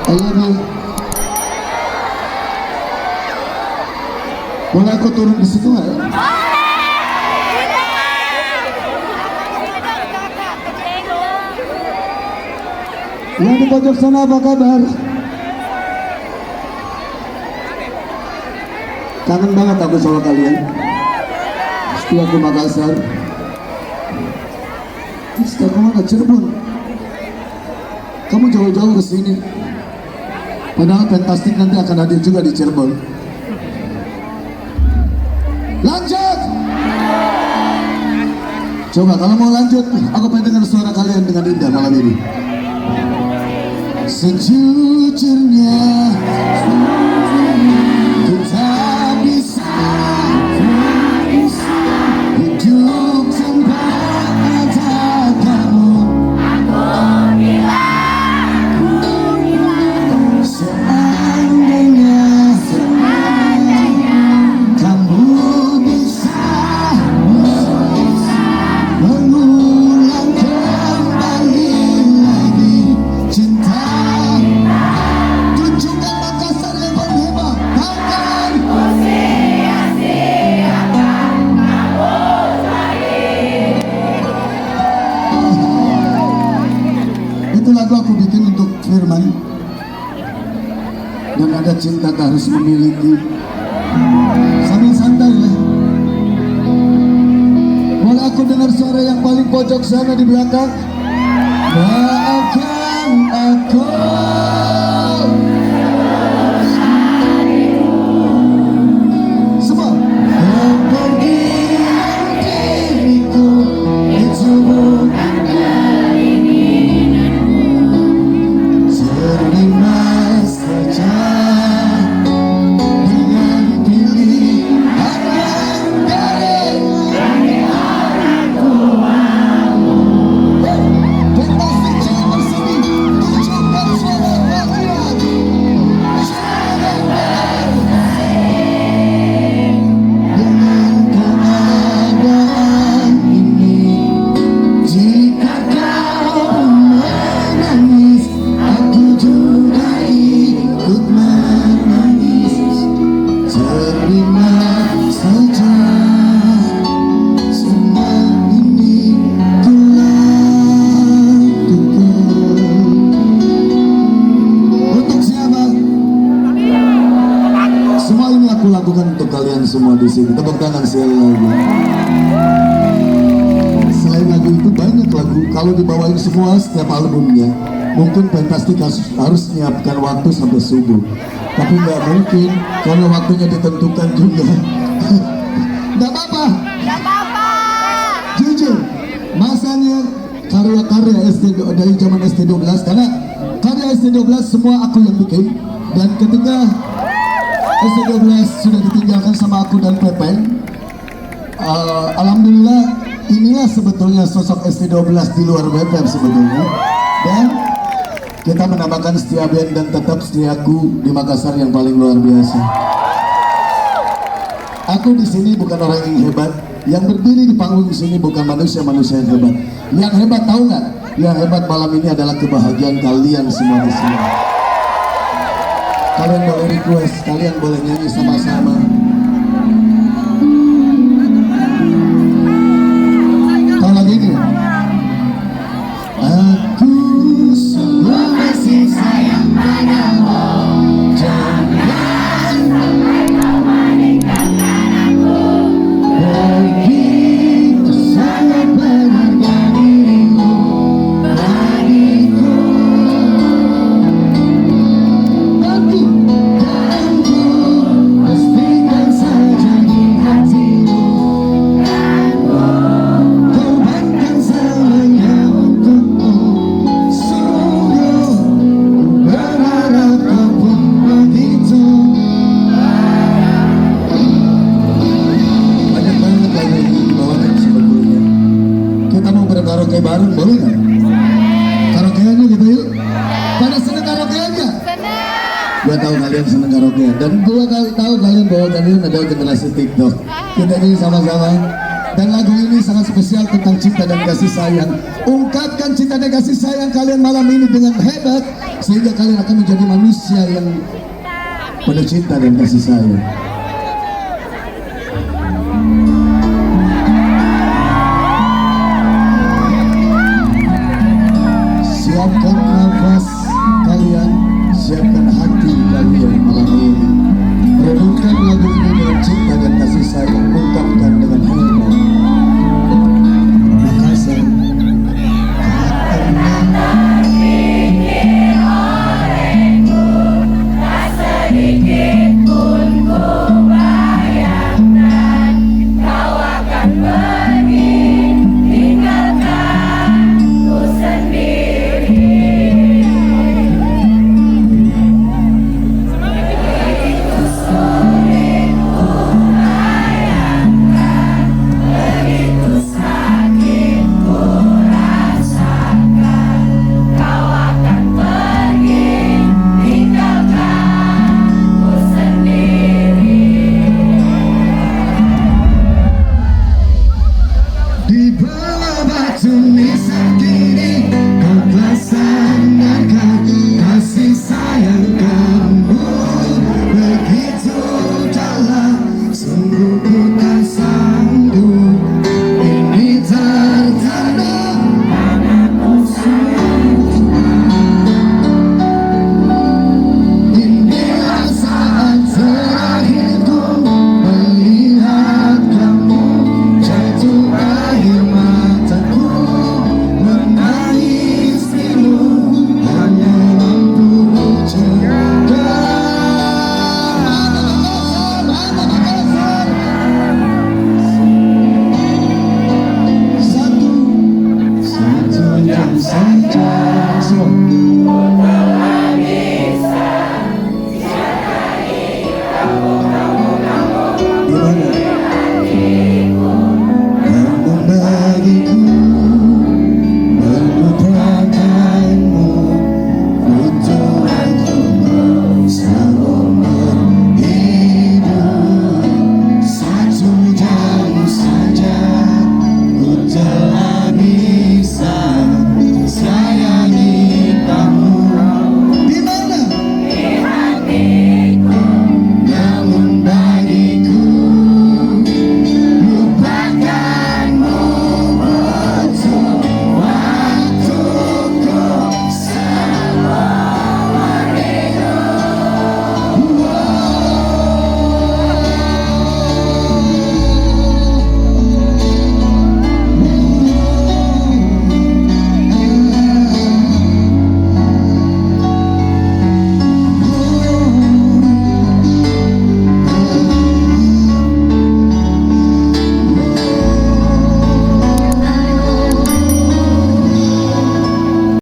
I love you. Boleh aku turun di situ nggak ya? Yang di pojok sana apa kabar? Kangen banget aku sama kalian. Setelah aku Makassar. Setelah kemana? Cirebon. Kamu jauh-jauh ke sini. Padahal Fantastic nanti akan hadir juga di Cirebon. Lanjut. Coba kalau mau lanjut, aku pengen dengar suara kalian dengan indah malam ini. Sejujurnya ku tak bisa hidup tanpa ada kamu. Seandainya kamu bisa mengulang kembali lagi cinta. Tunjukkan Makassar yang paling hebat. Tangan. Itu lagu aku bikin untuk Firman. Dan ada cinta tak harus memiliki. Sambil santai lah. Boleh aku dengar suara yang paling pojok sana di belakang? Maafkan aku. Semua. Kepergian diriku itu bukan keinginanmu. Terima saja dengan pilihan yang dari orang tuamu. Fantastic, jangan bersedih. Tunjukkan suara kalian. Jangan bersedih. Dengan keadaan ini, jika kau menangis, aku juga ikut menangis. Terima saja semua ini ku lakukan. Untuk siapa? Semua ini aku lakukan untuk kalian semua di sini. Tepuk tangan sekali lagi. Selain lagu itu banyak lagu. Kalau dibawain semua setiap albumnya, mungkin Fantastic harus menyiapkan waktu sampai subuh. Tapi nggak mungkin karena waktunya ditentukan juga. Nggak apa-apa. Jujur, masanya karya-karya dari zaman ST12, karena karya ST12 semua aku yang bikin. Dan ketika ST12 sudah ditinggalkan sama aku dan Pepeng, alhamdulillah inilah sebetulnya sosok ST12 di luar BPM sebetulnya. Dan kita menambahkan setia band dan tetap setiaku di Makassar yang paling luar biasa. Aku di sini bukan orang yang hebat, yang berdiri di panggung di sini bukan manusia-manusia yang hebat. Yang hebat tahu nggak? Yang hebat malam ini adalah kebahagiaan kalian semua di sini. Kalian boleh request, kalian boleh nyanyi sama-sama. Tahu lagi ini? Aku sungguh masih sayang padamu. Jangan kau meninggalkan aku. Begitu sangat berharga dirimu bagiku. Aku dan ku pastikan saja di hatimu. Korbankan semuanya untukmu. Sungguh ku berharap kau pun begitu. Banyak banget lagu yang dibawakan sebetulnya. Kita mau berkaraoke bareng, boleh nggak? Karaokeannya gitu yuk. Pada seneng karaokean nggak? Gua tahu kalian seneng karaokean dan gua tahu kalian bahwa kalian adalah generasi TikTok. Kita nyanyi sama-sama. Dan lagu ini sangat spesial tentang cinta dan kasih sayang. Ungkapkan cinta dan kasih sayang kalian malam ini dengan hebat, sehingga kalian akan menjadi manusia yang penuh cinta dan kasih sayang.